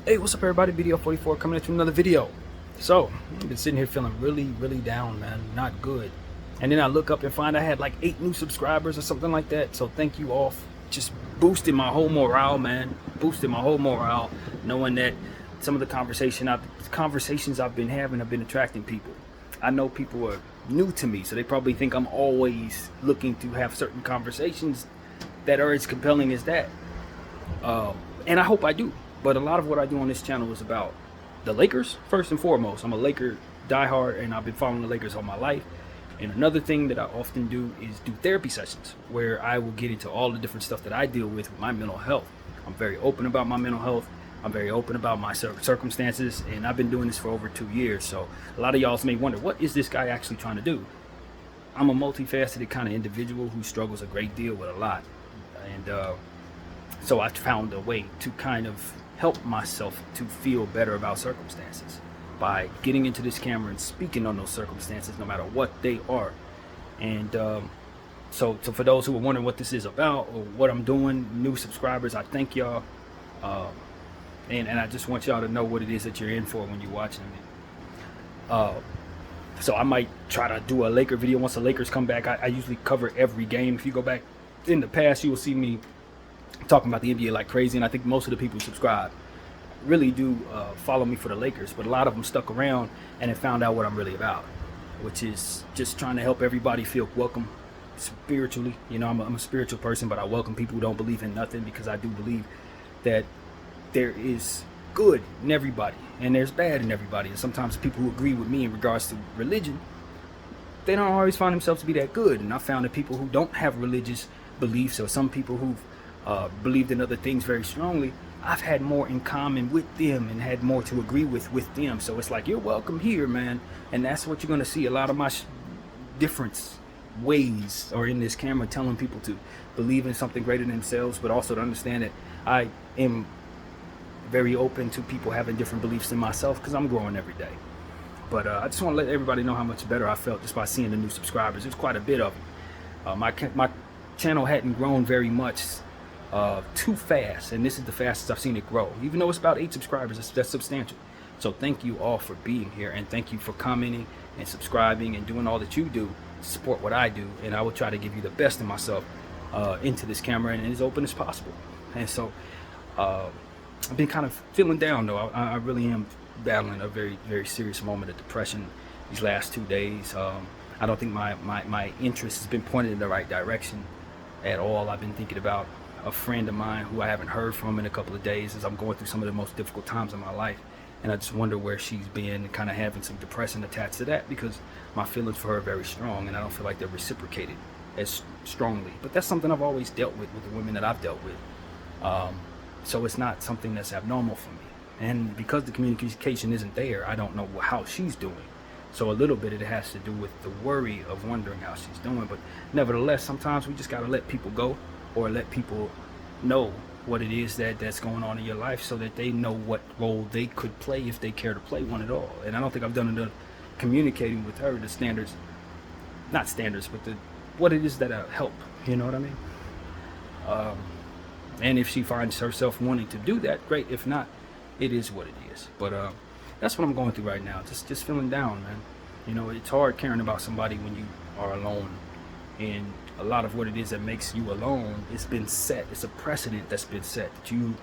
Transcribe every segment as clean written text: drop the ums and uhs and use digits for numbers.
Hey, what's up everybody? BDF 44 coming at you another video. So, I've been sitting here feeling really down, man. Not good. And then I look up and find I had like 8 new subscribers or something like that. So thank you all for just boosting my whole morale, man. Boosting my whole morale, knowing that some of the conversations I've been having have been attracting people. I know people are new to me, so they probably think I'm always looking to have certain conversations that are as compelling as that. And I hope I do. But a lot of what I do on this channel is about the Lakers, first and foremost. I'm a Laker diehard, and I've been following the Lakers all my life. And another thing that I often do is do therapy sessions, where I will get into all the different stuff that I deal with my mental health. I'm very open about my mental health. I'm very open about my circumstances, and I've been doing this for over 2 years. So a lot of y'all may wonder, what is this guy actually trying to do? I'm a multifaceted kind of individual who struggles a great deal with a lot. And so I found a way to kind of help myself to feel better about circumstances by getting into this camera and speaking on those circumstances, no matter what they are. And so for those who are wondering what this is about or what I'm doing, new subscribers, I thank y'all. And I just want y'all to know what it is that you're in for when you're watching me. So I might try to do a Laker video once the Lakers come back. I usually cover every game. If you go back in the past, you will see me talking about the NBA like crazy, and I think most of the people who subscribe really do follow me for the Lakers, but a lot of them stuck around and have found out what I'm really about, which is just trying to help everybody feel welcome spiritually. You know, I'm a spiritual person, but I welcome people who don't believe in nothing, because I do believe that there is good in everybody and there's bad in everybody. And sometimes people who agree with me in regards to religion, they don't always find themselves to be that good. And I found that people who don't have religious beliefs, or some people who've believed in other things very strongly, I've had more in common with them and had more to agree with them. So it's like, you're welcome here, man. And that's what you're going to see. A lot of my different ways are in this camera, telling people to believe in something greater than themselves, but also to understand that I am very open to people having different beliefs than myself, because I'm growing every day. But I just want to let everybody know how much better I felt just by seeing the new subscribers. There's quite a bit of them. My channel hadn't grown very much too fast, and this is the fastest I've seen it grow. Even though it's about 8 subscribers, that's substantial. So thank you all for being here, and thank you for commenting and subscribing and doing all that you do to support what I do. And I will try to give you the best of myself into this camera, and as open as possible. And so I've been kind of feeling down, though. I really am battling a very serious moment of depression these last 2 days. I don't think my interest has been pointed in the right direction at all. I've been thinking about a friend of mine who I haven't heard from in a couple of days, as I'm going through some of the most difficult times in my life, and I just wonder where she's been, and kind of having some depression attached to that, because my feelings for her are very strong, and I don't feel like they're reciprocated as strongly. But that's something I've always dealt with the women that I've dealt with. So it's not something that's abnormal for me, and because the communication isn't there, I don't know how she's doing. So a little bit it has to do with the worry of wondering how she's doing. But nevertheless, sometimes we just got to let people go, or let people know what it is that's going on in your life, so that they know what role they could play if they care to play one at all. And I don't think I've done enough communicating with her the standards, not standards, but what it is that I help. You know what I mean? And if she finds herself wanting to do that, great. If not, it is what it is. But that's what I'm going through right now. Just feeling down, man. You know, it's hard caring about somebody when you are alone. And a lot of what it is that makes you alone, it's been set. It's a precedent that's been set, that you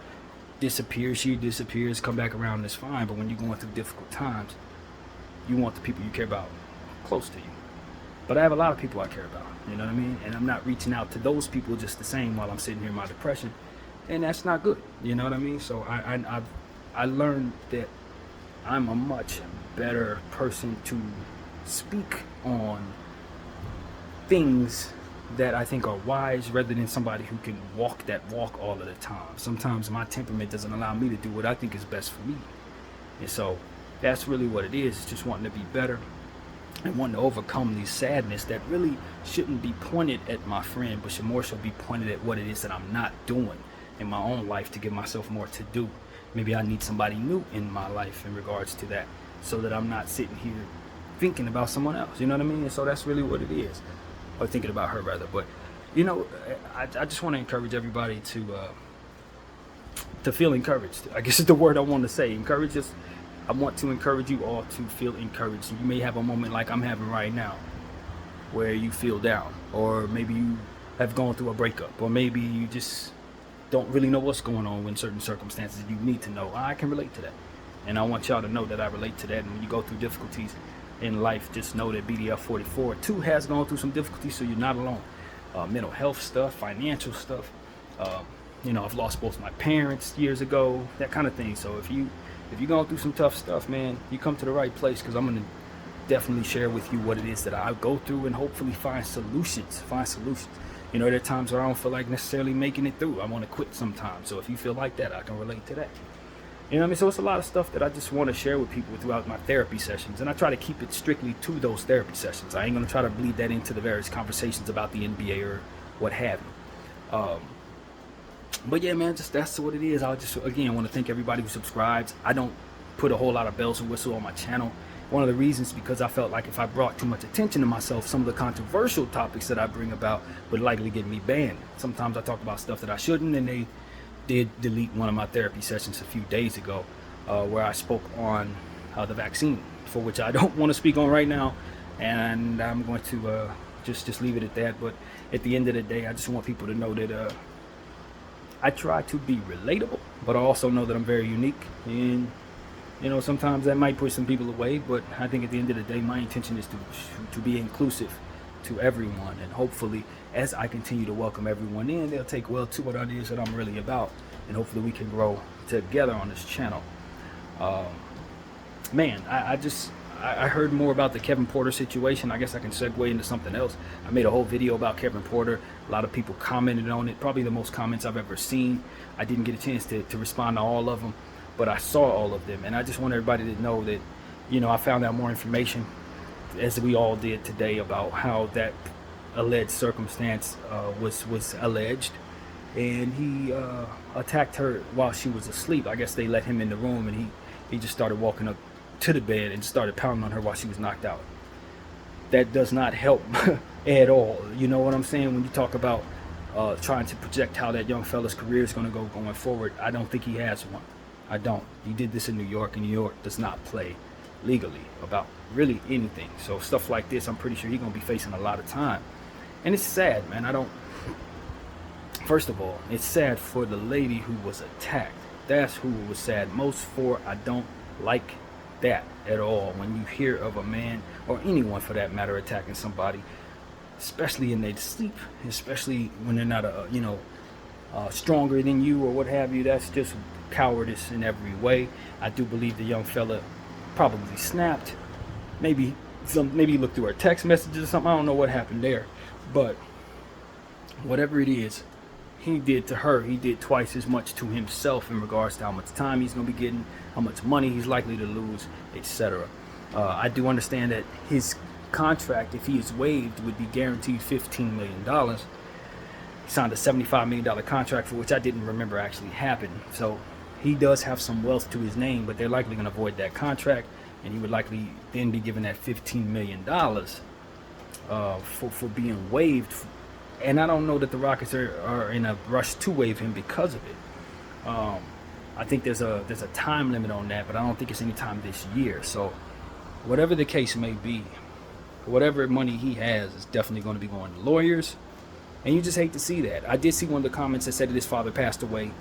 disappear, she disappears, come back around, and it's fine. But when you're going through difficult times, you want the people you care about close to you. But I have a lot of people I care about, you know what I mean? And I'm not reaching out to those people just the same while I'm sitting here in my depression. And that's not good, you know what I mean? So I learned that I'm a much better person to speak on things that I think are wise, rather than somebody who can walk that walk all of the time. Sometimes my temperament doesn't allow me to do what I think is best for me. And so that's really what it is. It's just wanting to be better and wanting to overcome these sadness that really shouldn't be pointed at my friend, but should more so be pointed at what it is that I'm not doing in my own life to give myself more to do. Maybe I need somebody new in my life in regards to that, so that I'm not sitting here thinking about someone else, you know what I mean? And so that's really what it is, or thinking about her rather. But you know, I just want to encourage everybody to to feel encouraged. I guess is the word I want to say. Encourage us. I want to encourage you all to feel encouraged. You may have a moment like I'm having right now where you feel down, or maybe you have gone through a breakup, or maybe you just don't really know what's going on in certain circumstances. You need to know. I can relate to that. And I want y'all to know that I relate to that. And when you go through difficulties in life, just know that BDF 44 too has gone through some difficulties, so you're not alone. Mental health stuff, financial stuff. I've lost both my parents years ago, that kind of thing. So if you're going through some tough stuff, man, you come to the right place, because I'm going to definitely share with you what it is that I go through, and hopefully find solutions. There are times where I don't feel like necessarily making it through. I want to quit sometimes. So if you feel like that, I can relate to that. So it's a lot of stuff that I just want to share with people throughout my therapy sessions. And I try to keep it strictly to those therapy sessions. I ain't going to try to bleed that into the various conversations about the NBA or what have you. But yeah, man, just that's what it is. I just, again, want to thank everybody who subscribes. I don't put a whole lot of bells and whistles on my channel. One of the reasons, because I felt like if I brought too much attention to myself, some of the controversial topics that I bring about would likely get me banned. Sometimes I talk about stuff that I shouldn't, and they did delete one of my therapy sessions a few days ago, where I spoke on the vaccine, for which I don't want to speak on right now, and I'm going to just leave it at that. But at the end of the day, I just want people to know that I try to be relatable, but I also know that I'm very unique, and sometimes that might push some people away, but I think at the end of the day, my intention is to be inclusive to everyone. And hopefully, as I continue to welcome everyone in, they'll take well to what it is that I'm really about. And hopefully we can grow together on this channel. I heard more about the Kevin Porter situation. I guess I can segue into something else. I made a whole video about Kevin Porter. A lot of people commented on it. Probably the most comments I've ever seen. I didn't get a chance to respond to all of them, but I saw all of them. And I just want everybody to know that, I found out more information, as we all did today, about how that alleged circumstance was alleged. And he attacked her while she was asleep. I guess they let him in the room, and he just started walking up to the bed and started pounding on her while she was knocked out. That does not help at all. You know what I'm saying? When you talk about trying to project how that young fella's career is going to go going forward, I don't think he has one. I don't. He did this in New York, and New York does not play legally about really anything. So stuff like this, I'm pretty sure he's going to be facing a lot of time. And it's sad, man. First of all, it's sad for the lady who was attacked. That's who it was sad most for. I don't like that at all. When you hear of a man, or anyone for that matter, attacking somebody, especially in their sleep, especially when they're not stronger than you or what have you, that's just cowardice in every way. I do believe the young fella probably snapped. Maybe he looked through her text messages or something. I don't know what happened there, but whatever it is he did to her, he did twice as much to himself in regards to how much time he's going to be getting, how much money he's likely to lose, etc. I do understand that his contract, if he is waived, would be guaranteed $15 million. He signed a $75 million contract, for which I didn't remember actually happened. So he does have some wealth to his name, but they're likely going to void that contract, and he would likely then be given that $15 million for being waived. And I don't know that the Rockets are in a rush to waive him because of it. I think there's a time limit on that, but I don't think it's any time this year. So whatever the case may be, whatever money he has is definitely going to be going to lawyers. And you just hate to see that. I did see one of the comments that said that his father passed away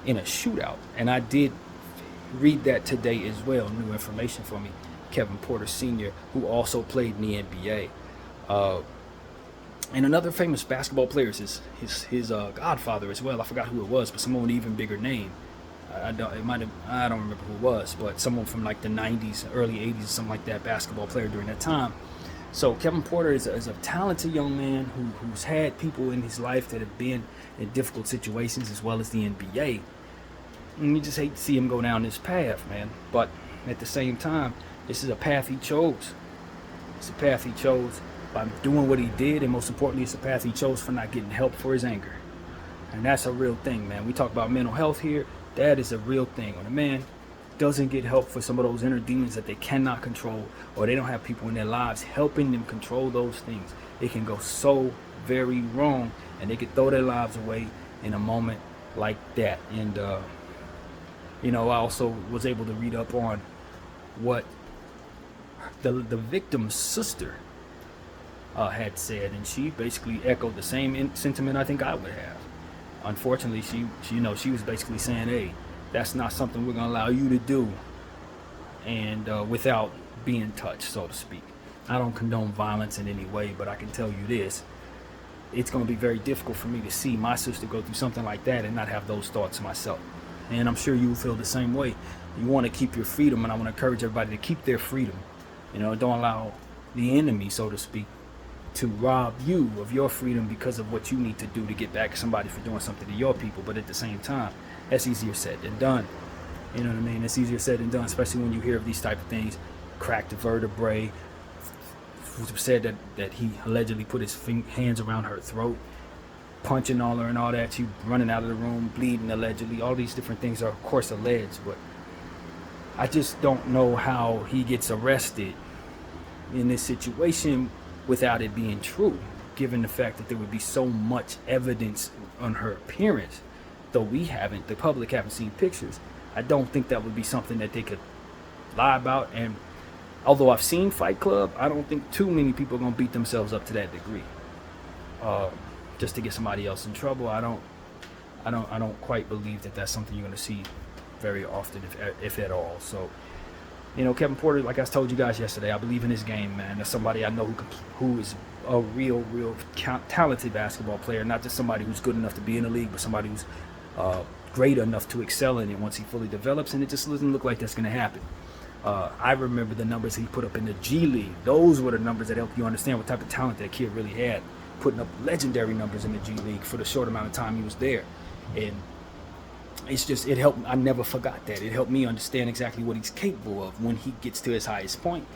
in a shootout. And I did read that today as well. New information for me. Kevin Porter Sr., who also played in the NBA. And another famous basketball player is his godfather as well. I forgot who it was, but someone with an even bigger name. I don't remember who it was, but someone from like the 90s, early 80s, something like that, basketball player during that time. So Kevin Porter is a talented young man who's had people in his life that have been in difficult situations, as well as the NBA. And you just hate to see him go down this path, man. But at the same time, this is a path he chose. It's a path he chose by doing what he did, and most importantly, it's a path he chose for not getting help for his anger. And that's a real thing, man. We talk about mental health here. That is a real thing. When a man doesn't get help for some of those inner demons that they cannot control, or they don't have people in their lives helping them control those things, it can go so very wrong, and they can throw their lives away in a moment like that. And I also was able to read up on what the victim's sister had said, and she basically echoed the same sentiment I think I would have. Unfortunately, she was basically saying, "Hey, that's not something we're gonna allow you to do," and without being touched, so to speak. I don't condone violence in any way, but I can tell you this: it's going to be very difficult for me to see my sister go through something like that and not have those thoughts myself. And I'm sure you feel the same way. You want to keep your freedom, and I want to encourage everybody to keep their freedom. Don't allow the enemy, so to speak, to rob you of your freedom because of what you need to do to get back at somebody for doing something to your people. But at the same time, that's easier said than done. You know what I mean? It's easier said than done, especially when you hear of these type of things. Cracked vertebrae. Said that he allegedly put his hands around her throat, punching on her and all that. She running out of the room, bleeding allegedly. All these different things are, of course, alleged, but I just don't know how he gets arrested in this situation without it being true, given the fact that there would be so much evidence on her appearance. Though the public haven't seen pictures, I don't think that would be something that they could lie about. And although I've seen Fight Club, I don't think too many people are gonna beat themselves up to that degree, just to get somebody else in trouble. I don't quite believe that that's something you're gonna see very often, if at all. So, Kevin Porter, like I told you guys yesterday, I believe in his game, man. That's somebody I know who is a real talented basketball player, not just somebody who's good enough to be in the league, but somebody who's great enough to excel in it once he fully develops. And it just doesn't look like that's gonna happen. I remember the numbers he put up in the G League. Those were the numbers that helped you understand what type of talent that kid really had, putting up legendary numbers in the G League for the short amount of time he was there. And it helped. I never forgot that. It helped me understand exactly what he's capable of when he gets to his highest point.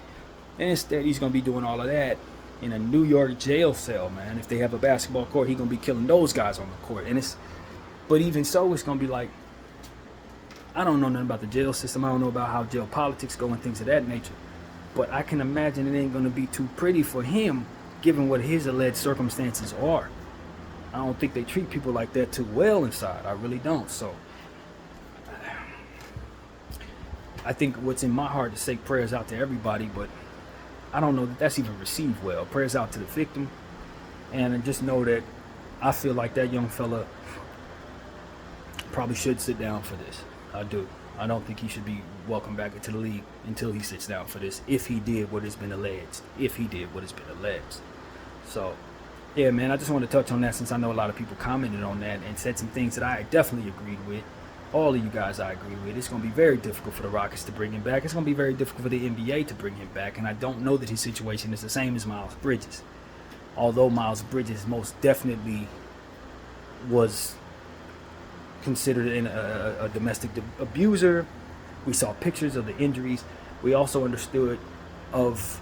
And instead, he's going to be doing all of that in a New York jail cell, man. If they have a basketball court, he's going to be killing those guys on the court. But even so, it's going to be like, I don't know nothing about the jail system. I don't know about how jail politics go and things of that nature. But I can imagine it ain't going to be too pretty for him, given what his alleged circumstances are. I don't think they treat people like that too well inside. I really don't. So I think what's in my heart to say prayers out to everybody, but I don't know that that's even received well. Prayers out to the victim. And I just know that I feel like that young fella probably should sit down for this. I do. I don't think he should be welcomed back into the league until he sits down for this, if he did what has been alleged. So, yeah, man, I just want to touch on that since I know a lot of people commented on that and said some things that I definitely agreed with. All of you guys I agree with. It's going to be very difficult for the Rockets to bring him back. It's going to be very difficult for the NBA to bring him back. And I don't know that his situation is the same as Miles Bridges. Although Miles Bridges most definitely was considered a domestic abuser. We saw pictures of the injuries. We also understood of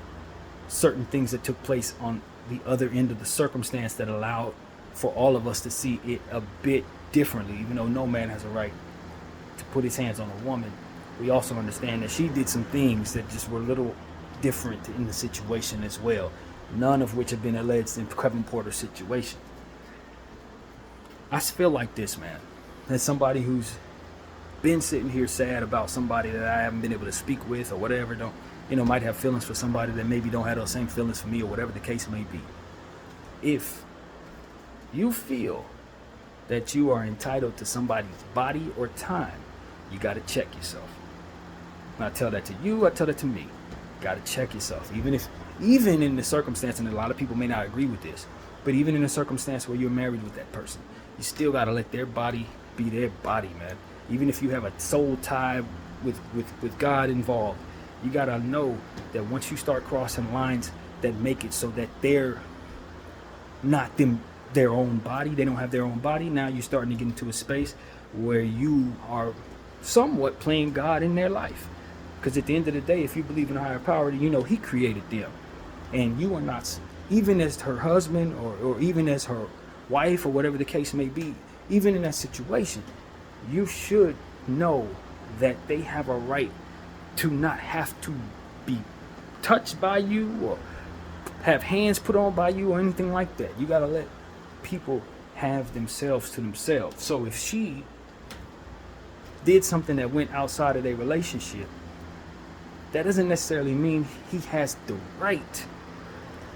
certain things that took place on the other end of the circumstance that allowed for all of us to see it a bit differently. Even though no man has a right to put his hands on a woman, we also understand that she did some things that just were a little different in the situation as well, none of which have been alleged in Kevin Porter's situation. I feel like this, man, as somebody who's been sitting here sad about somebody that I haven't been able to speak with or whatever, might have feelings for somebody that maybe don't have those same feelings for me or whatever the case may be. If you feel that you are entitled to somebody's body or time, you got to check yourself. And I tell that to you, I tell that to me. You got to check yourself. Even in the circumstance, and a lot of people may not agree with this, but even in a circumstance where you're married with that person, you still got to let their body be their body, man. Even if you have a soul tie with God involved, you got to know that once you start crossing lines that make it so that they're not their own body, they don't have their own body, now you're starting to get into a space where you are somewhat playing God in their life. Because at the end of the day, if you believe in a higher power, he created them. And you are not, even as her husband or even as her wife or whatever the case may be, even in that situation, you should know that they have a right to not have to be touched by you or have hands put on by you or anything like that. You got to let people have themselves to themselves. So if she did something that went outside of their relationship, that doesn't necessarily mean he has the right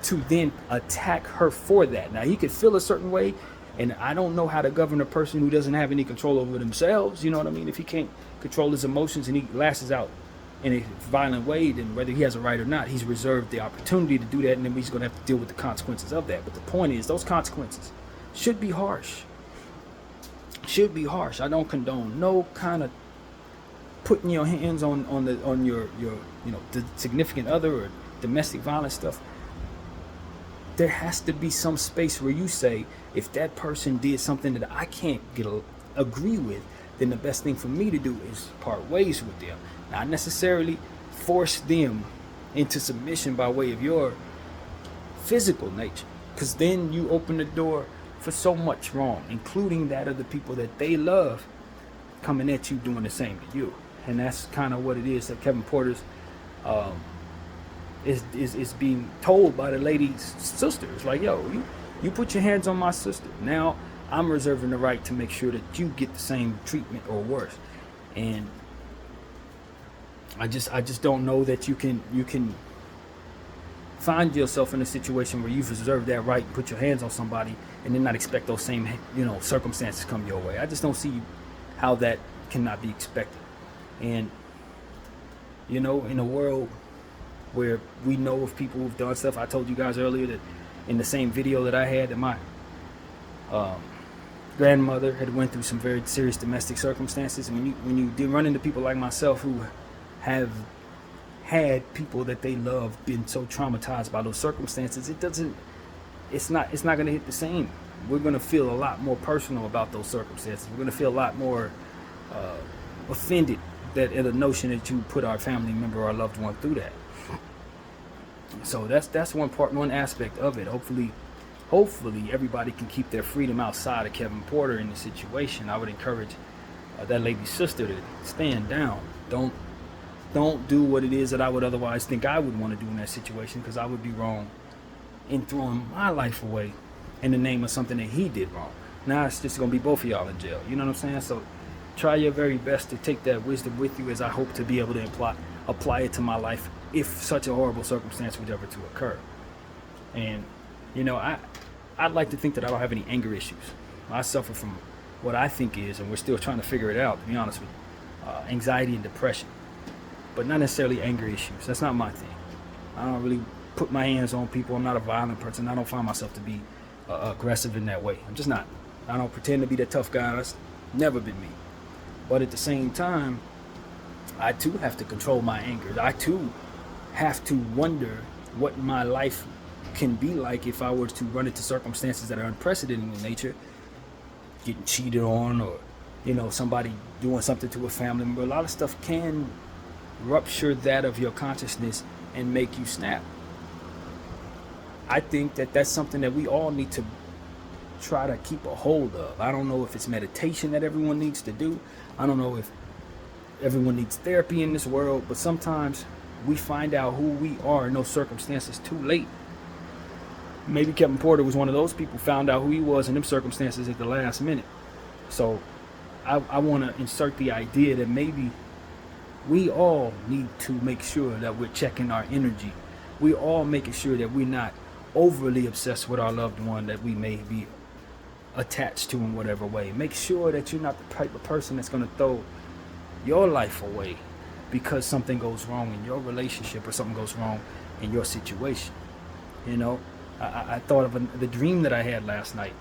to then attack her for that. Now, he could feel a certain way, and I don't know how to govern a person who doesn't have any control over themselves. You know what I mean? If he can't control his emotions and he lashes out in a violent way, then whether he has a right or not, he's reserved the opportunity to do that, and then he's going to have to deal with the consequences of that. But the point is, those consequences should be harsh. Should be harsh. I don't condone no kind of putting your hands on your the significant other or domestic violence stuff. There has to be some space where you say, if that person did something that I can't agree with, then the best thing for me to do is part ways with them. Not necessarily force them into submission by way of your physical nature, because then you open the door for so much wrong, including that of the people that they love coming at you doing the same to you. And that's kind of what it is that Kevin Porter's is being told by the lady's sister. It's like, yo, you put your hands on my sister. Now I'm reserving the right to make sure that you get the same treatment or worse. And I just don't know that you can find yourself in a situation where you've reserved that right and put your hands on somebody and then not expect those same circumstances come your way. I just don't see how that cannot be expected. And in a world where we know of people who've done stuff, I told you guys earlier that in the same video that I had, that my grandmother had went through some very serious domestic circumstances. And when you do run into people like myself who have had people that they love been so traumatized by those circumstances, it's not going to hit the same. We're going to feel a lot more personal about those circumstances. We're going to feel a lot more offended that at the notion that you put our family member or our loved one through that. So that's one aspect of it. Hopefully everybody can keep their freedom outside of Kevin Porter in the situation. I would encourage that lady's sister to stand down. Don't do what it is that I would otherwise think I would want to do in that situation, because I would be wrong in throwing my life away in the name of something that he did wrong. Now it's just going to be both of y'all in jail. You know what I'm saying? So try your very best to take that wisdom with you, as I hope to be able to apply it to my life if such a horrible circumstance was ever to occur. And I'd like to think that I don't have any anger issues. I suffer from what I think is, and we're still trying to figure it out, to be honest with you, anxiety and depression, but not necessarily anger issues. That's not my thing. I don't really put my hands on people. I'm not a violent person. I don't find myself to be aggressive in that way. I'm just not. I don't pretend to be that tough guy. That's never been me. But at the same time, I too have to control my anger. I too have to wonder what my life can be like if I were to run into circumstances that are unprecedented in nature, getting cheated on, or somebody doing something to a family member. A lot of stuff can rupture that of your consciousness and make you snap. I think that that's something that we all need to try to keep a hold of. I don't know if it's meditation that everyone needs to do. I don't know if everyone needs therapy in this world, but sometimes we find out who we are in those circumstances too late. Maybe Kevin Porter was one of those people, found out who he was in them circumstances at the last minute. So I want to insert the idea that maybe we all need to make sure that we're checking our energy. We all making sure that we're not overly obsessed with our loved one that we may be attached to in whatever way. Make sure that you're not the type of person that's going to throw your life away because something goes wrong in your relationship or something goes wrong in your situation. I thought of the dream that I had last night.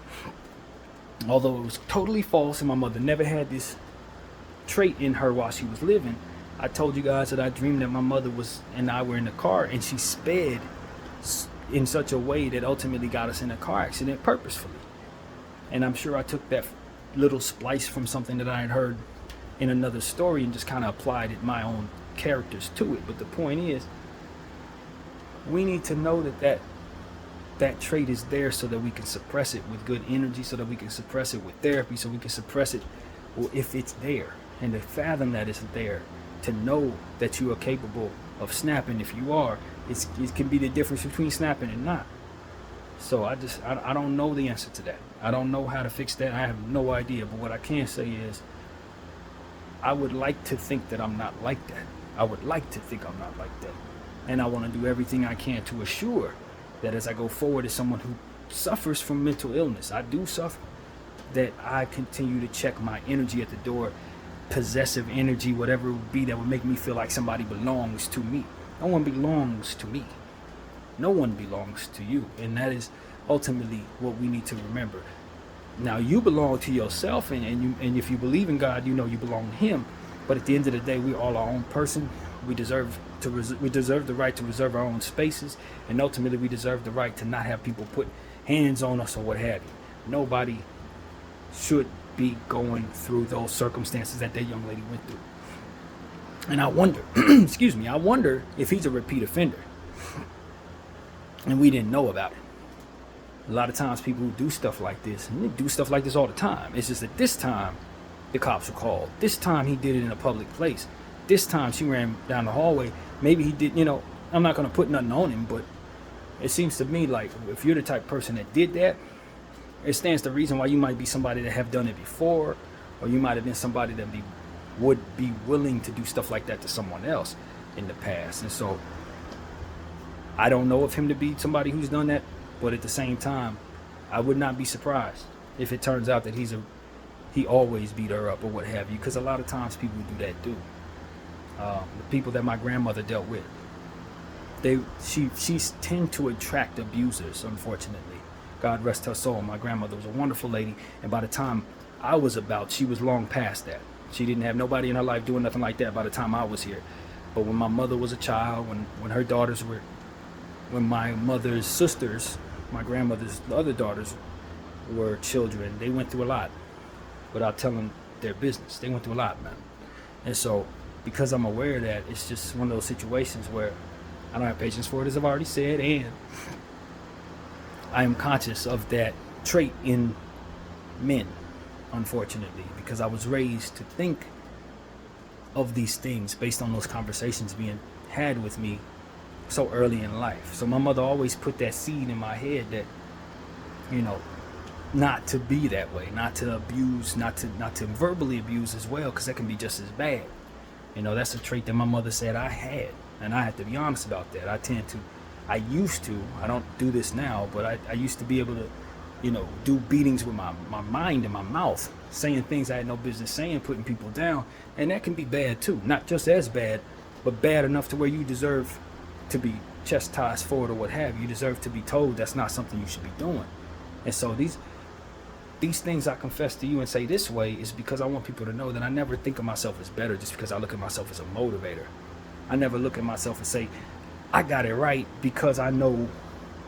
Although it was totally false and my mother never had this trait in her while she was living, I told you guys that I dreamed that my mother and I were in the car, and she sped in such a way that ultimately got us in a car accident purposefully. And I'm sure I took that little splice from something that I had heard in another story and just kind of applied it, my own characters to it. But the point is, we need to know that trait is there so that we can suppress it with good energy, so that we can suppress it with therapy, so we can suppress it if it's there, and to fathom that it's there, to know that you are capable of snapping. If you are, it can be the difference between snapping and not. So I don't know the answer to that. I don't know how to fix that. I have no idea. But what I can say is, I would like to think that I'm not like that. I would like to think I'm not like that. And I want to do everything I can to assure that as I go forward as someone who suffers from mental illness, I do suffer, that I continue to check my energy at the door, possessive energy, whatever it would be that would make me feel like somebody belongs to me. No one belongs to me. No one belongs to you. And that is ultimately what we need to remember. Now, you belong to yourself, and if you believe in God, you know you belong to Him. But at the end of the day, we're all our own person. We deserve the right to reserve our own spaces, and ultimately, we deserve the right to not have people put hands on us or what have you. Nobody should be going through those circumstances that young lady went through. And I wonder, excuse me, I wonder if he's a repeat offender, and we didn't know about it. A lot of times people who do stuff like this, and they do stuff like this all the time. It's just that this time the cops were called. This time he did it in a public place. This time she ran down the hallway. Maybe he did, I'm not going to put nothing on him, but it seems to me like if you're the type of person that did that, it stands to reason why you might be somebody that have done it before, or you might have been somebody that would be willing to do stuff like that to someone else in the past. And so I don't know of him to be somebody who's done that. But at the same time, I would not be surprised if it turns out that he always beat her up or what have you, because a lot of times people do that too. The people that my grandmother dealt with, she tend to attract abusers, unfortunately. God rest her soul. My grandmother was a wonderful lady, and by the time I was about, she was long past that. She didn't have nobody in her life doing nothing like that by the time I was here. But when my mother was a child, when my mother's sisters, my grandmother's other daughters were children, they went through a lot without telling their business. They went through a lot, man. And so because I'm aware of that, it's just one of those situations where I don't have patience for it, as I've already said, and I am conscious of that trait in men, unfortunately, because I was raised to think of these things based on those conversations being had with me so early in life. So my mother always put that seed in my head that, not to be that way, not to abuse, not to verbally abuse as well, because that can be just as bad. That's a trait that my mother said I had, and I have to be honest about that. I used to, I don't do this now, but I used to be able to, do beatings with my mind and my mouth, saying things I had no business saying, putting people down, and that can be bad too. Not just as bad, but bad enough to where you deserve to be chastised for it or what have you. You deserve to be told that's not something you should be doing. And so these things I confess to you and say this way is because I want people to know that I never think of myself as better just because I look at myself as a motivator. I never look at myself and say I got it right because I know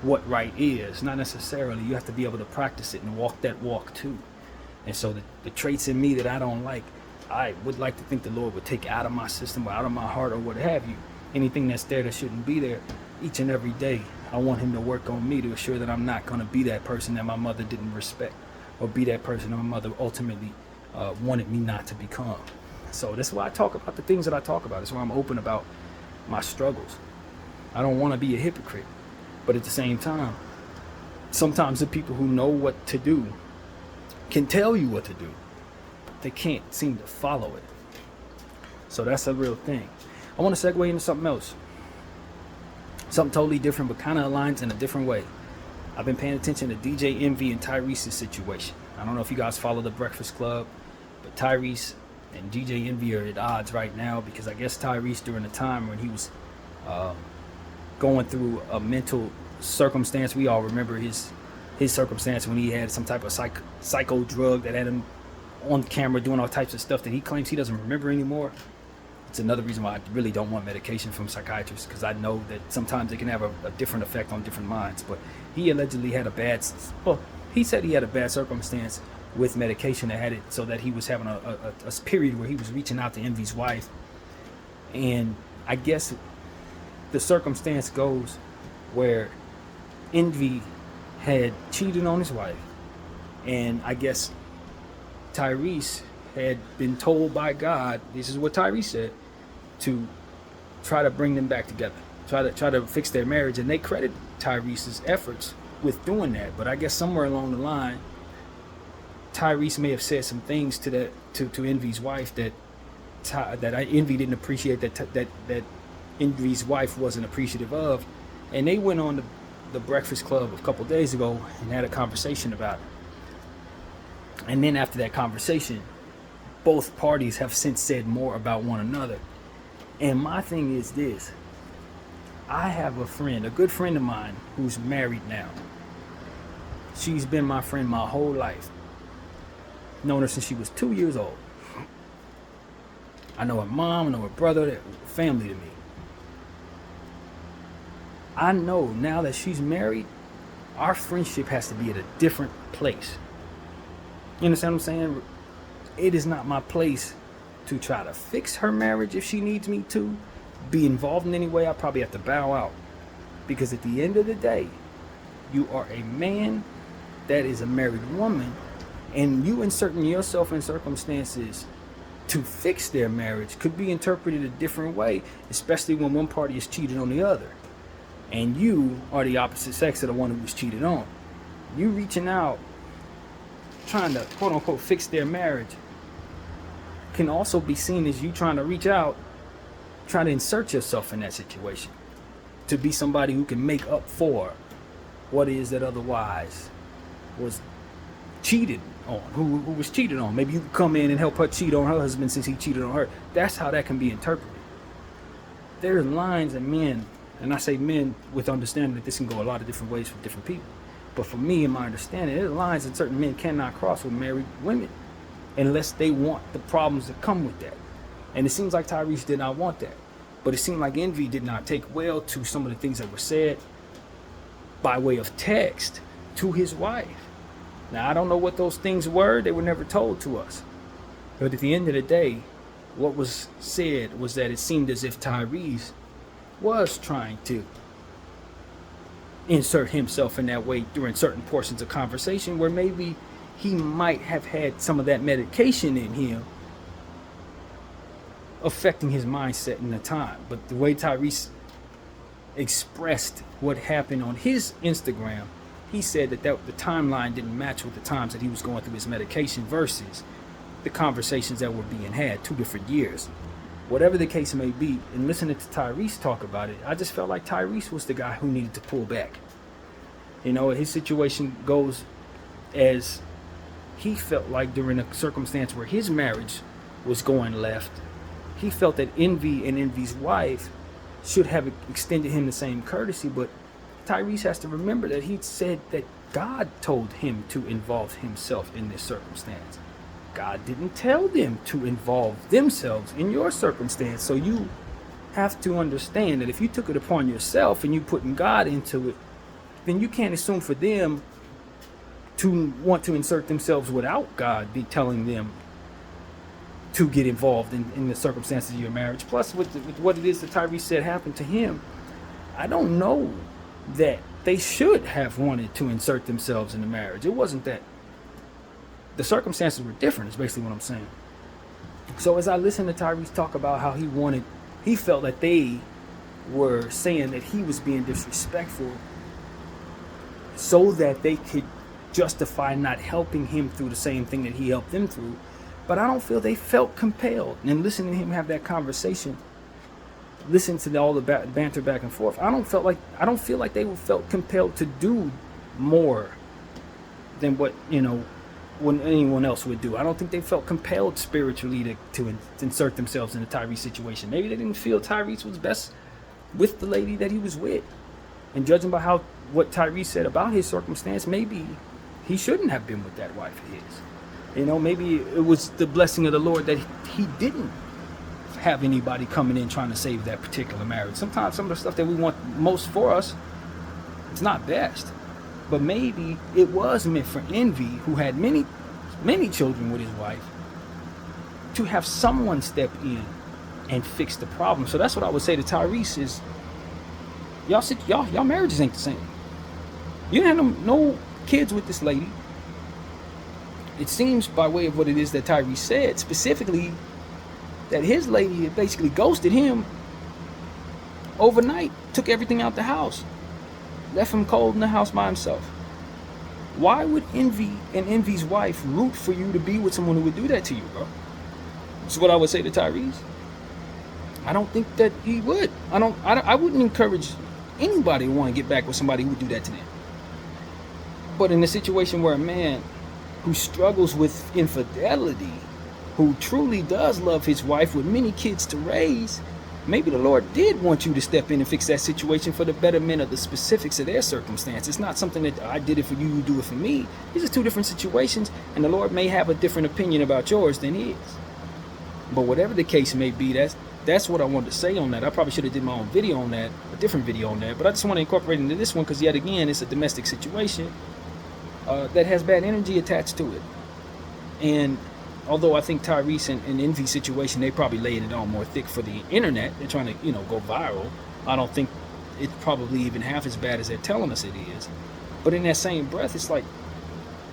what right is. Not necessarily. You have to be able to practice it and walk that walk too. And so the traits in me that I don't like, I would like to think the Lord would take out of my system or out of my heart or what have you. Anything that's there that shouldn't be there, each and every day, I want Him to work on me to assure that I'm not going to be that person that my mother didn't respect, or be that person that my mother ultimately wanted me not to become. So that's why I talk about the things that I talk about. That's why I'm open about my struggles. I don't want to be a hypocrite, but at the same time, sometimes the people who know what to do can tell you what to do, but they can't seem to follow it. So that's a real thing. I want to segue into something else. Something totally different, but kind of aligns in a different way. I've been paying attention to DJ Envy and Tyrese's situation. I don't know if you guys follow the Breakfast Club, but Tyrese and DJ Envy are at odds right now because I guess Tyrese, during the time when he was going through a mental circumstance, we all remember his circumstance when he had some type of psycho drug that had him on camera doing all types of stuff that he claims he doesn't remember anymore. It's another reason why I really don't want medication from psychiatrists, because I know that sometimes it can have a different effect on different minds. But he allegedly had he said he had a bad circumstance with medication that had it so that he was having a period where he was reaching out to Envy's wife. And I guess the circumstance goes where Envy had cheated on his wife. And I guess Tyrese had been told by God, this is what Tyrese said, to try to bring them back together, try to fix their marriage, and they credit Tyrese's efforts with doing that. But I guess somewhere along the line, Tyrese may have said some things to Envy's wife that Envy didn't appreciate, that Envy's wife wasn't appreciative of, and they went on the Breakfast Club a couple days ago and had a conversation about it. And then after that conversation, both parties have since said more about one another. And my thing is this: I have a good friend of mine who's married now. She's been my friend my whole life. Known her since she was 2 years old. I know her mom, I know her brother, they're family to me. I know now that she's married, our friendship has to be at a different place. You understand what I'm saying? It is not my place to try to fix her marriage if she needs me to. Be involved in any way, I probably have to bow out. Because at the end of the day, you are a man that is a married woman, and you inserting yourself in circumstances to fix their marriage could be interpreted a different way, especially when one party is cheating on the other. And you are the opposite sex of the one who was cheated on. You reaching out, trying to quote unquote fix their marriage, can also be seen as you trying to reach out, trying to insert yourself in that situation to be somebody who can make up for what it is that otherwise was cheated on, who was cheated on. Maybe you could come in and help her cheat on her husband since he cheated on her. That's how that can be interpreted. There's lines in men, and I say men with understanding that this can go a lot of different ways for different people. But for me, in my understanding, there's lines that certain men cannot cross with married women unless they want the problems that come with that. And it seems like Tyrese did not want that. But it seemed like Envy did not take well to some of the things that were said by way of text to his wife. Now, I don't know what those things were. They were never told to us. But at the end of the day, what was said was that it seemed as if Tyrese was trying to insert himself in that way during certain portions of conversation where maybe he might have had some of that medication in him affecting his mindset in the time. But the way Tyrese expressed what happened on his Instagram, he said that the timeline didn't match with the times that he was going through his medication versus the conversations that were being had 2 different years. Whatever the case may be, and listening to Tyrese talk about it, I just felt like Tyrese was the guy who needed to pull back. You know, his situation goes as he felt like during a circumstance where his marriage was going left, he felt that Envy and Envy's wife should have extended him the same courtesy, but Tyrese has to remember that he said that God told him to involve himself in this circumstance. God didn't tell them to involve themselves in your circumstance. So you have to understand that if you took it upon yourself and you putting God into it, then you can't assume for them to want to insert themselves without God be telling them to get involved in the circumstances of your marriage. Plus, with what it is that Tyrese said happened to him, I don't know that they should have wanted to insert themselves in the marriage. It wasn't that. The circumstances were different, is basically what I'm saying. So as I listened to Tyrese talk about how he felt that they were saying that he was being disrespectful so that they could justify not helping him through the same thing that he helped them through. But I don't feel they felt compelled. And listening to him have that conversation, listen to all the banter back and forth, I don't feel like they felt compelled to do more than what, when anyone else would do. I don't think they felt compelled spiritually to insert themselves in the Tyrese situation. Maybe they didn't feel Tyrese was best with the lady that he was with. And judging by what Tyrese said about his circumstance, maybe he shouldn't have been with that wife of his. Maybe it was the blessing of the Lord that he didn't have anybody coming in trying to save that particular marriage. Sometimes some of the stuff that we want most for us, it's not best. But maybe it was meant for Envy, who had many, many children with his wife, to have someone step in and fix the problem. So that's what I would say to Tyrese is, y'all marriages ain't the same. You didn't have no kids with this lady. It seems by way of what it is that Tyrese said, specifically that his lady had basically ghosted him overnight, took everything out the house, left him cold in the house by himself. Why would Envy and Envy's wife root for you to be with someone who would do that to you, bro? That's what I would say to Tyrese. I don't think that he would. I wouldn't encourage anybody to want to get back with somebody who would do that to them. But in a situation where a man who struggles with infidelity, who truly does love his wife with many kids to raise, maybe the Lord did want you to step in and fix that situation for the betterment of the specifics of their circumstance. It's not something that I did it for you, you do it for me. These are two different situations, and the Lord may have a different opinion about yours than his. But whatever the case may be, that's what I wanted to say on that. I probably should have did my own video on that, a different video on that, but I just want to incorporate into this one because, yet again, it's a domestic situation that has bad energy attached to it. And although I think Tyrese and Envy's situation, they probably laying it on more thick for the internet. They're trying to, go viral. I don't think it's probably even half as bad as they're telling us it is. But in that same breath, it's like,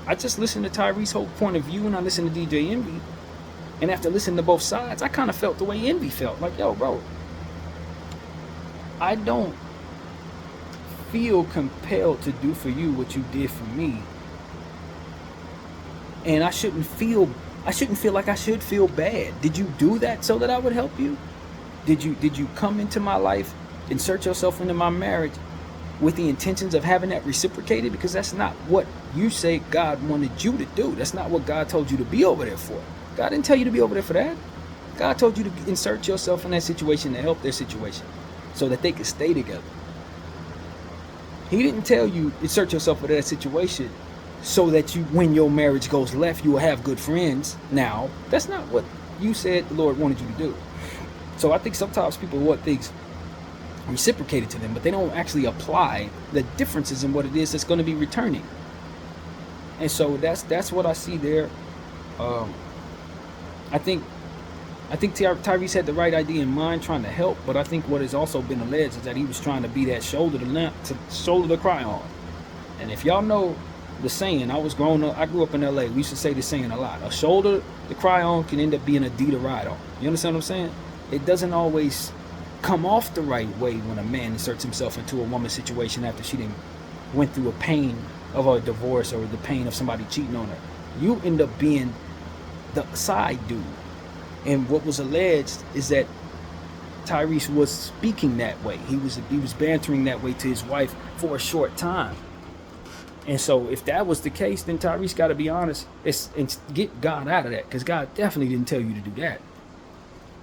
I just listened to Tyrese's whole point of view and I listened to DJ Envy. And after listening to both sides, I kind of felt the way Envy felt. Like, yo, bro, I don't feel compelled to do for you what you did for me. And I shouldn't feel like I should feel bad. Did you do that so that I would help you? Did you come into my life, insert yourself into my marriage with the intentions of having that reciprocated? Because that's not what you say God wanted you to do. That's not what God told you to be over there for. God didn't tell you to be over there for that. God told you to insert yourself in that situation to help their situation so that they could stay together. He didn't tell you insert yourself into that situation so that when your marriage goes left, you will have good friends. Now, that's not what you said the Lord wanted you to do. So I think sometimes people want things reciprocated to them, but they don't actually apply the differences in what it is that's going to be returning. And so that's what I see there. I think Tyrese had the right idea in mind, trying to help, but I think what has also been alleged is that he was trying to be that shoulder to cry on. And if y'all know the saying, I grew up in LA. We used to say this saying a lot. A shoulder to cry on can end up being a D to ride on. You understand what I'm saying? It doesn't always come off the right way when a man inserts himself into a woman's situation after she went through a pain of a divorce or the pain of somebody cheating on her. You end up being the side dude. And what was alleged is that Tyrese was speaking that way. He was bantering that way to his wife for a short time. And so if that was the case, then Tyrese got to be honest and get God out of that, because God definitely didn't tell you to do that.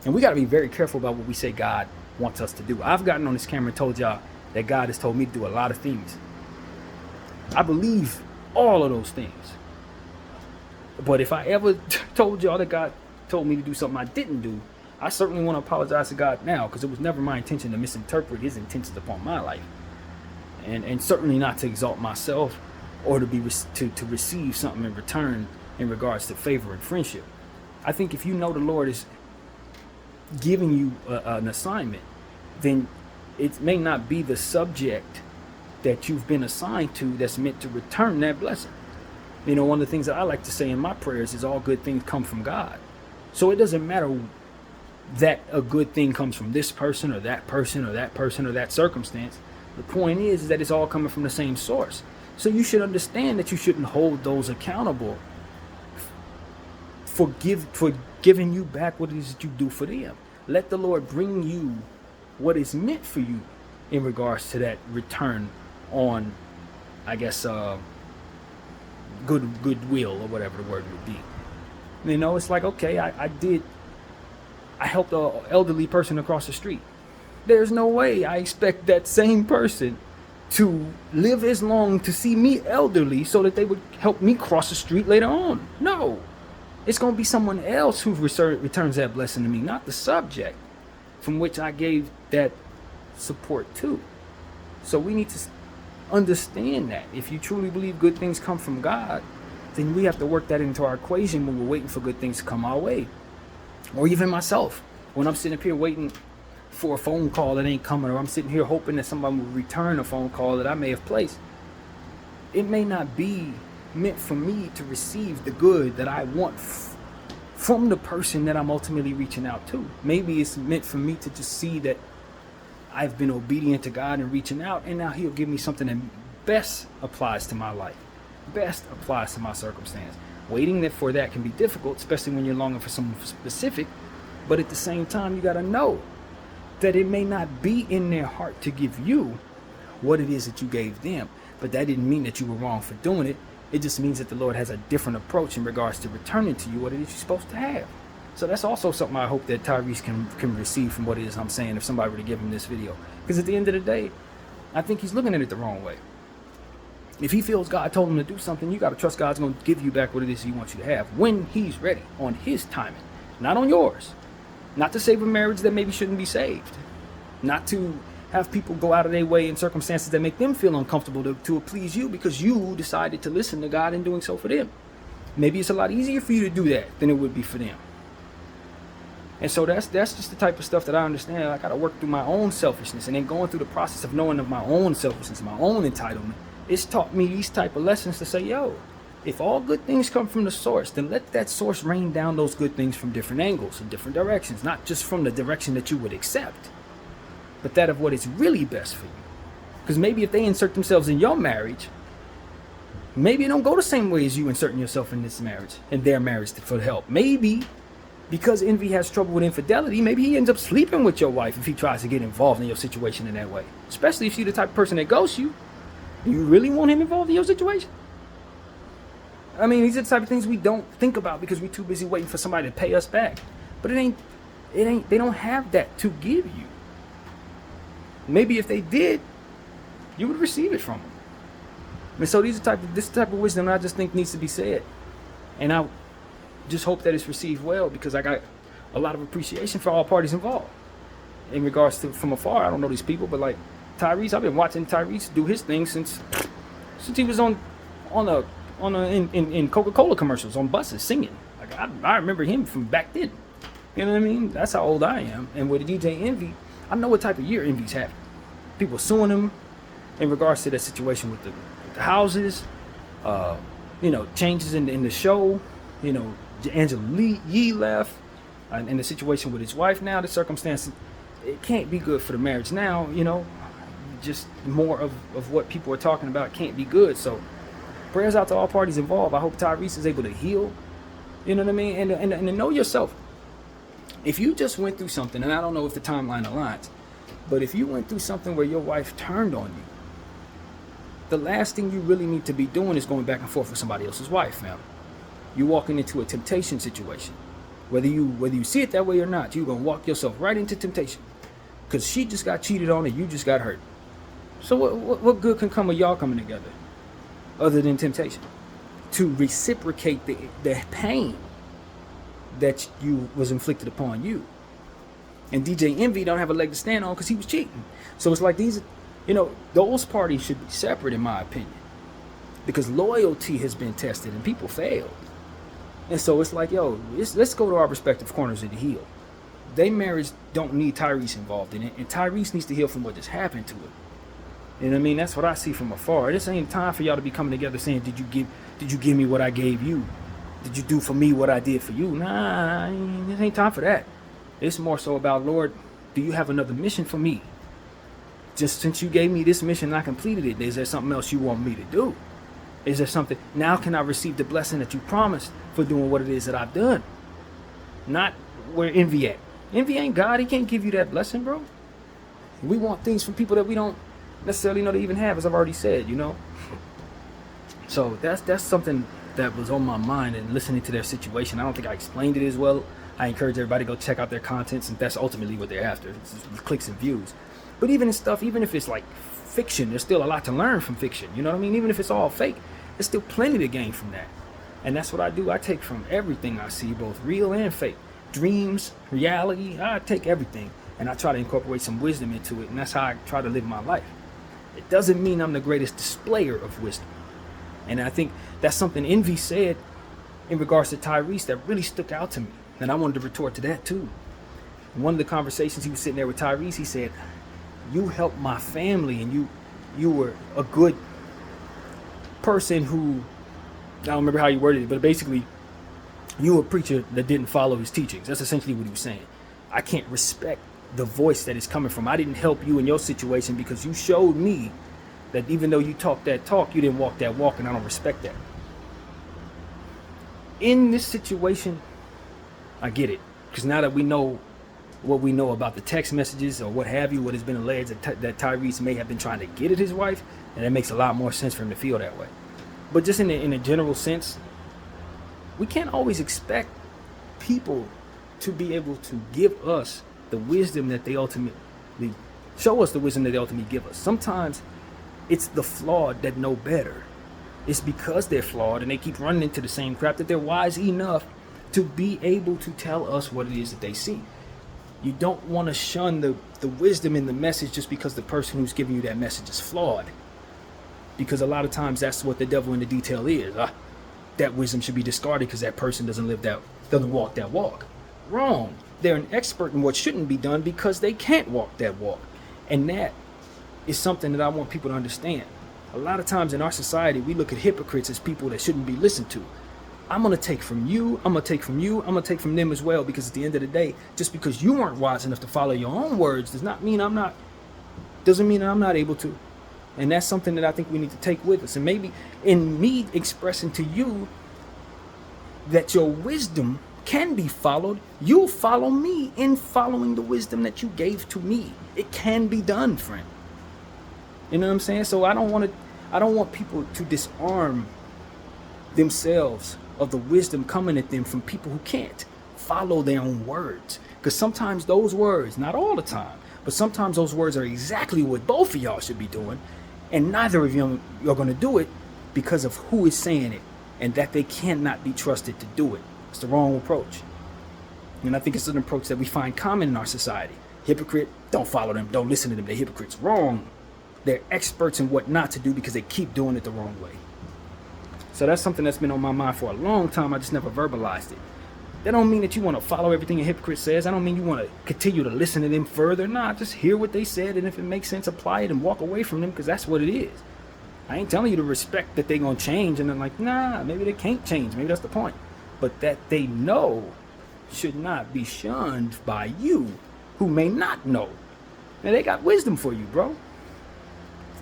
And we got to be very careful about what we say God wants us to do. I've gotten on this camera and told y'all that God has told me to do a lot of things. I believe all of those things. But if I ever told y'all that God told me to do something I didn't do, I certainly want to apologize to God now, because it was never my intention to misinterpret his intentions upon my life. And certainly not to exalt myself or to receive something in return in regards to favor and friendship. I think if you know the Lord is giving you an assignment, then it may not be the subject that you've been assigned to that's meant to return that blessing. One of the things that I like to say in my prayers is all good things come from God. So it doesn't matter that a good thing comes from this person or that person or that person or that circumstance. The point is that it's all coming from the same source. So you should understand that you shouldn't hold those accountable for giving you back what it is that you do for them. Let the Lord bring you what is meant for you in regards to that return on, I guess, goodwill or whatever the word would be. It's like, okay, I helped an elderly person across the street. There's no way I expect that same person to live as long to see me elderly so that they would help me cross the street later on. No, it's going to be someone else who returns that blessing to me, not the subject from which I gave that support to. So we need to understand that if you truly believe good things come from God, then we have to work that into our equation when we're waiting for good things to come our way. Or even myself, when I'm sitting up here waiting for a phone call that ain't coming, or I'm sitting here hoping that somebody will return a phone call that I may have placed, it may not be meant for me to receive the good that I want from the person that I'm ultimately reaching out to. Maybe it's meant for me to just see that I've been obedient to God and reaching out, and now he'll give me something that best applies to my life, best applies to my circumstance. Waiting for that can be difficult, especially when you're longing for something specific, But at the same time, you got to know that it may not be in their heart to give you what it is that you gave them. But that didn't mean that you were wrong for doing it. It just means that the Lord has a different approach in regards to returning to you what it is you're supposed to have. So that's also something I hope that Tyrese can receive from what it is I'm saying if somebody were to give him this video. Because at the end of the day, I think he's looking at it the wrong way. If he feels God told him to do something, you got to trust God's going to give you back what it is he wants you to have when he's ready, on his timing, not on yours. Not to save a marriage that maybe shouldn't be saved. Not to have people go out of their way in circumstances that make them feel uncomfortable to please you because you decided to listen to God in doing so for them. Maybe it's a lot easier for you to do that than it would be for them. And so that's just the type of stuff that I understand. I got to work through my own selfishness, and then going through the process of knowing of my own selfishness, my own entitlement. It's taught me these type of lessons to say, yo, if all good things come from the source, then let that source rain down those good things from different angles and different directions, not just from the direction that you would accept, but that of what is really best for you. Because maybe if they insert themselves in your marriage, maybe it don't go the same way as you inserting yourself in this marriage, in their marriage for help. Maybe because envy has trouble with infidelity, maybe he ends up sleeping with your wife if he tries to get involved in your situation in that way. Especially if she's the type of person that ghosts you. You really want him involved in your situation? I mean, these are the type of things we don't think about because we're too busy waiting for somebody to pay us back. But they don't have that to give you. Maybe if they did, you would receive it from them. And so this type of wisdom I just think needs to be said. And I just hope that it's received well because I got a lot of appreciation for all parties involved. In regards to from afar, I don't know these people, but like Tyrese, I've been watching Tyrese do his thing since he was in Coca-Cola commercials on buses singing. Like I remember him from back then. You know what I mean? That's how old I am. And with DJ Envy, I know what type of year Envy's having. People suing him in regards to that situation with the houses, changes in the show, Angela Yee left, and the situation with his wife now, the circumstances, it can't be good for the marriage now, just more of what people are talking about can't be good. So prayers out to all parties involved. I hope Tyrese is able to heal, you know what I mean? And to know yourself. If you just went through something, and I don't know if the timeline aligns, but if you went through something where your wife turned on you, the last thing you really need to be doing is going back and forth with somebody else's wife, fam. You're walking into a temptation situation. Whether you see it that way or not, you're going to walk yourself right into temptation. Because she just got cheated on and you just got hurt. So what good can come of y'all coming together other than temptation? To reciprocate the pain that was inflicted upon you. And DJ Envy don't have a leg to stand on because he was cheating. So it's like those parties should be separate in my opinion. Because loyalty has been tested and people failed. And so it's like, let's go to our respective corners of the heel. They marriage don't need Tyrese involved in it. And Tyrese needs to heal from what just happened to it. You know what I mean? That's what I see from afar. This ain't time for y'all to be coming together saying, did you give me what I gave you? Did you do for me what I did for you? Nah, this ain't time for that. It's more so about, Lord, do you have another mission for me? Just since you gave me this mission and I completed it, is there something else you want me to do? Is there something, now can I receive the blessing that you promised for doing what it is that I've done? Not where envy at. Envy ain't God. He can't give you that blessing, bro. We want things from people that we don't necessarily know to even have, as I've already said, So that's something that was on my mind and listening to their situation. I don't think I explained it as well. I encourage everybody to go check out their contents, and that's ultimately what they're after. It's clicks and views. But even if it's like fiction, there's still a lot to learn from fiction. You know what I mean? Even if it's all fake, there's still plenty to gain from that. And that's what I do. I take from everything I see, both real and fake. Dreams, reality, I take everything. And I try to incorporate some wisdom into it. And that's how I try to live my life. It doesn't mean I'm the greatest displayer of wisdom. And I think that's something Envy said in regards to Tyrese that really stuck out to me. And I wanted to retort to that too. In one of the conversations he was sitting there with Tyrese, he said, you helped my family and you were a good person who, I don't remember how you worded it, but basically you were a preacher that didn't follow his teachings. That's essentially what he was saying. I can't respect the voice that is coming from. I didn't help you in your situation because you showed me that even though you talked that talk, you didn't walk that walk, and I don't respect that. In this situation, I get it. Because now that we know what we know about the text messages or what have you, what has been alleged that Tyrese may have been trying to get at his wife, and it makes a lot more sense for him to feel that way. But just in a general sense, we can't always expect people to be able to give us the wisdom that they ultimately show us, the wisdom that they ultimately give us. Sometimes it's the flawed that know better. It's because they're flawed and they keep running into the same crap that they're wise enough to be able to tell us what it is that they see. You don't want to shun the wisdom in the message just because the person who's giving you that message is flawed. Because a lot of times that's what the devil in the detail is. That wisdom should be discarded because that person doesn't walk that walk. Wrong. They're an expert in what shouldn't be done because they can't walk that walk. And that is something that I want people to understand. A lot of times in our society, we look at hypocrites as people that shouldn't be listened to. I'm going to take from you, I'm going to take from you, I'm going to take from them as well, because at the end of the day, just because you weren't wise enough to follow your own words doesn't mean I'm not able to. And that's something that I think we need to take with us. And maybe in me expressing to you that your wisdom can be followed, you'll follow me in following the wisdom that you gave to me. It can be done, friend. You know what I'm saying? So I don't want people to disarm themselves of the wisdom coming at them from people who can't follow their own words. Because sometimes those words, not all the time, but sometimes those words are exactly what both of y'all should be doing. And neither of you are going to do it because of who is saying it and that they cannot be trusted to do it. It's the wrong approach. And I think it's an approach that we find common in our society. Hypocrite, don't follow them, don't listen to them, they're hypocrites. Wrong. They're experts in what not to do because they keep doing it the wrong way. So that's something that's been on my mind for a long time. I just never verbalized it. That don't mean that you want to follow everything a hypocrite says. I don't mean you want to continue to listen to them further. Nah, just hear what they said, and if it makes sense, apply it and walk away from them, because that's what it is. I ain't telling you to respect that they're going to change, and then like, nah, maybe they can't change. Maybe that's the point. But that they know should not be shunned by you who may not know. And they got wisdom for you, bro.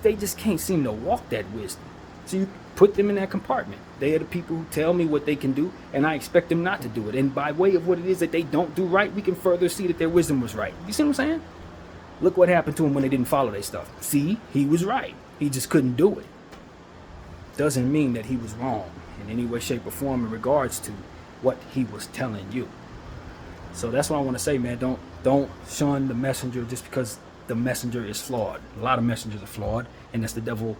They just can't seem to walk that wisdom. So you put them in that compartment. They are the people who tell me what they can do, and I expect them not to do it. And by way of what it is that they don't do right, we can further see that their wisdom was right. You see what I'm saying? Look what happened to them when they didn't follow their stuff. See, he was right. He just couldn't do it. Doesn't mean that he was wrong in any way, shape, or form in regards to what he was telling you. So that's what I want to say, man. Don't shun the messenger just because the messenger is flawed. A lot of messengers are flawed, and that's the devil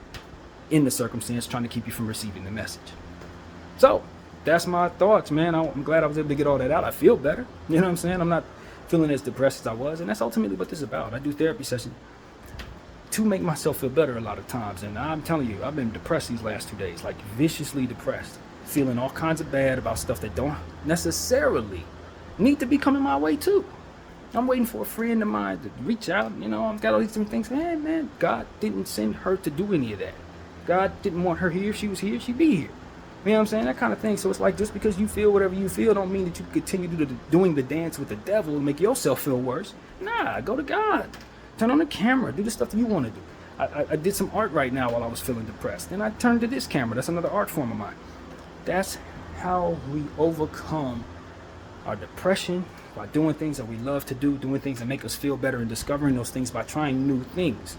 in the circumstance trying to keep you from receiving the message. So that's my thoughts, man. I'm glad I was able to get all that out. I feel better. You know what I'm saying? I'm not feeling as depressed as I was, and that's ultimately what this is about. I do therapy sessions to make myself feel better a lot of times, and I'm telling you, I've been depressed these last 2 days, like viciously depressed, feeling all kinds of bad about stuff that don't necessarily need to be coming my way too. I'm waiting for a friend of mine to reach out. You know, I've got all these different things. Hey, man, God didn't send her to do any of that. God didn't want her here. She was here. She'd be here. You know what I'm saying? That kind of thing. So it's like, just because you feel whatever you feel don't mean that you continue doing the dance with the devil and make yourself feel worse. Nah, go to God. Turn on the camera. Do the stuff that you want to do. I did some art right now while I was feeling depressed. Then I turned to this camera. That's another art form of mine. That's how we overcome our depression, by doing things that we love to do, doing things that make us feel better, and discovering those things by trying new things.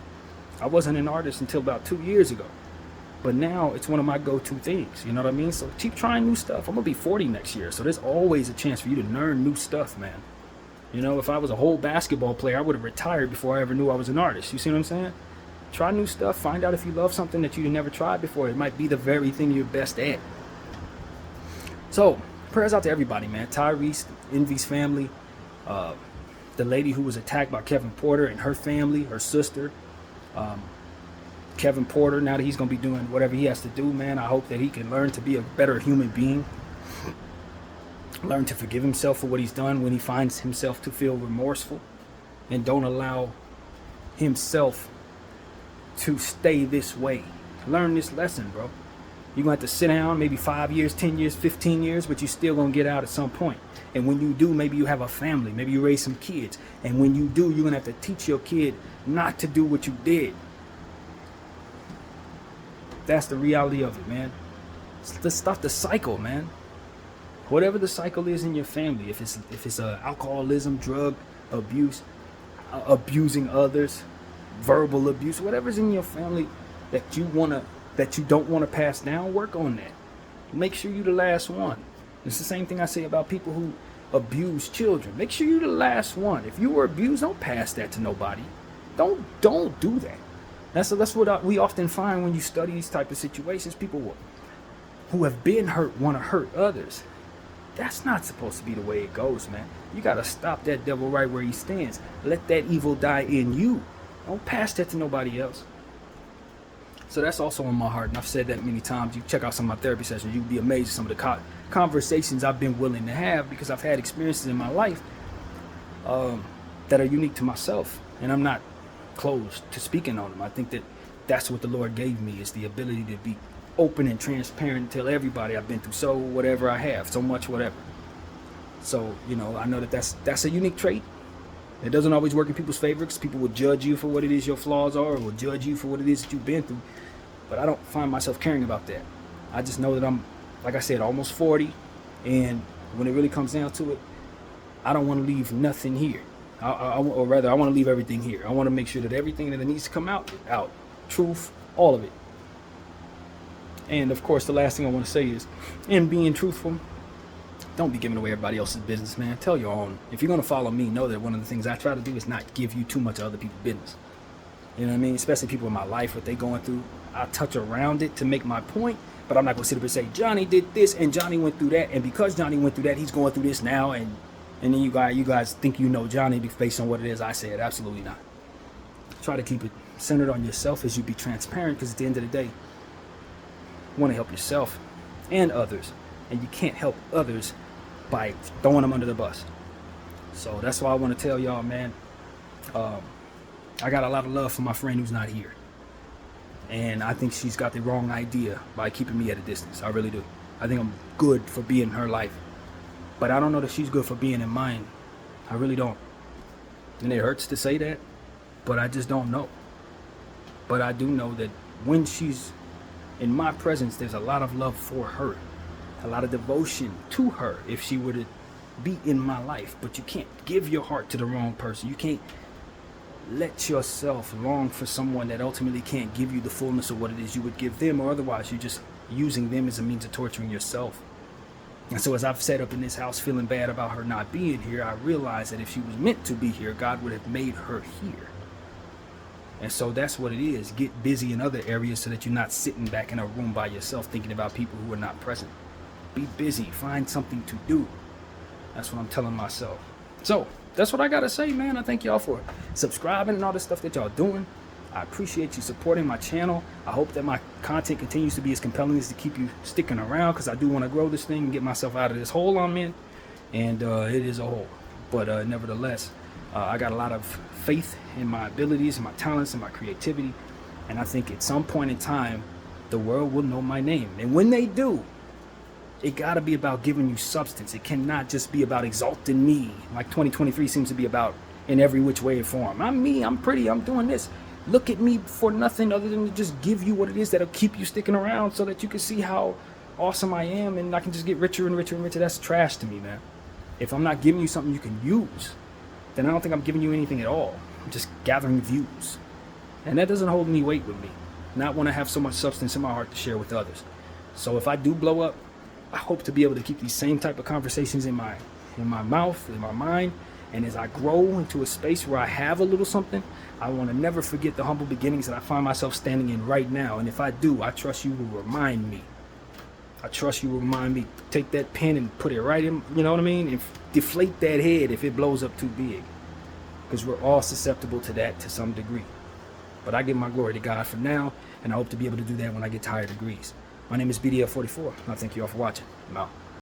I wasn't an artist until about 2 years ago, but now it's one of my go-to things. You know what I mean? So keep trying new stuff. I'm gonna be 40 next year, so there's always a chance for you to learn new stuff, man. You know, if I was a whole basketball player, I would have retired before I ever knew I was an artist. You see what I'm saying? Try new stuff. Find out if you love something that you never tried before. It might be the very thing you're best at. So prayers out to everybody, man. Tyrese, Envy's family, the lady who was attacked by Kevin Porter and her family, her sister. Kevin Porter, now that he's going to be doing whatever he has to do, man, I hope that he can learn to be a better human being. Learn to forgive himself for what he's done when he finds himself to feel remorseful. And don't allow himself to stay this way. Learn this lesson, bro. You're going to have to sit down maybe 5 years, 10 years, 15 years, but you're still going to get out at some point. And when you do, maybe you have a family, maybe you raise some kids. And when you do, you're going to have to teach your kid not to do what you did. That's the reality of it, man. Let's stop the cycle, man. Whatever the cycle is in your family, if it's alcoholism, drug abuse, abusing others, verbal abuse, whatever's in your family that you don't want to pass down, work on that. Make sure you're the last one. It's the same thing I say about people who abuse children. Make sure you're the last one. If you were abused, don't pass that to nobody. Don't do that. That's what we often find when you study these type of situations. People who have been hurt want to hurt others. That's not supposed to be the way it goes, man. You got to stop that devil right where he stands. Let that evil die in you. Don't pass that to nobody else. So that's also on my heart, and I've said that many times. You check out some of my therapy sessions, you'd be amazed at some of the conversations I've been willing to have, because I've had experiences in my life that are unique to myself, and I'm not closed to speaking on them. I think that that's what the Lord gave me, is the ability to be open and transparent and tell everybody I've been through so whatever I have, so much whatever. So, I know that that's a unique trait. It doesn't always work in people's favor, because people will judge you for what it is your flaws are, or will judge you for what it is that you've been through. But I don't find myself caring about that. I just know that I'm, like I said, almost 40, and when it really comes down to it, I don't want to leave nothing here. Or rather, I want to leave everything here. I want to make sure that everything that needs to come out. Truth, all of it. And of course, the last thing I want to say is, in being truthful, don't be giving away everybody else's business, man. Tell your own. If you're going to follow me, know that one of the things I try to do is not give you too much of other people's business. You know what I mean? Especially people in my life, what they going through. I touch around it to make my point, but I'm not going to sit up and say, Johnny did this and Johnny went through that, and because Johnny went through that, he's going through this now, and then you guys think you know Johnny based on what it is I said. Absolutely not. Try to keep it centered on yourself as you be transparent, because at the end of the day, you want to help yourself and others, and you can't help others by throwing them under the bus. So that's why I want to tell y'all, man, I got a lot of love for my friend who's not here, and I think she's got the wrong idea by keeping me at a distance. I really do. I think I'm good for being in her life, but I don't know that she's good for being in mine. I really don't. And it hurts to say that, but I just don't know. But I do know that when she's in my presence, there's a lot of love for her, a lot of devotion to her if she were to be in my life. But you can't give your heart to the wrong person. You can't let yourself long for someone that ultimately can't give you the fullness of what it is you would give them, or otherwise you're just using them as a means of torturing yourself. And so as I've sat up in this house feeling bad about her not being here, I realized that if she was meant to be here, God would have made her here. And so that's what it is. Get busy in other areas so that you're not sitting back in a room by yourself thinking about people who are not present. Be busy. Find something to do. That's what I'm telling myself. So that's what I got to say, man. I thank y'all for subscribing and all the stuff that y'all doing. I appreciate you supporting my channel. I hope that my content continues to be as compelling as to keep you sticking around, because I do want to grow this thing and get myself out of this hole I'm in. And it is a hole. But nevertheless, I got a lot of faith in my abilities and my talents and my creativity. And I think at some point in time, the world will know my name. And when they do, it got to be about giving you substance. It cannot just be about exalting me, like 2023 seems to be about in every which way and form. I'm me, I'm pretty, I'm doing this. Look at me for nothing other than to just give you what it is that'll keep you sticking around, so that you can see how awesome I am and I can just get richer and richer and richer. That's trash to me, man. If I'm not giving you something you can use, then I don't think I'm giving you anything at all. I'm just gathering views. And that doesn't hold any weight with me. Not when I have so much substance in my heart to share with others. So if I do blow up, I hope to be able to keep these same type of conversations in my mouth, in my mind. And as I grow into a space where I have a little something, I want to never forget the humble beginnings that I find myself standing in right now. And if I do, I trust you will remind me. I trust you will remind me. Take that pen and put it right in, you know what I mean? And deflate that head if it blows up too big. Because we're all susceptible to that to some degree. But I give my glory to God for now, and I hope to be able to do that when I get to higher degrees. My name is BDF 44, and I thank you all for watching. I'm out.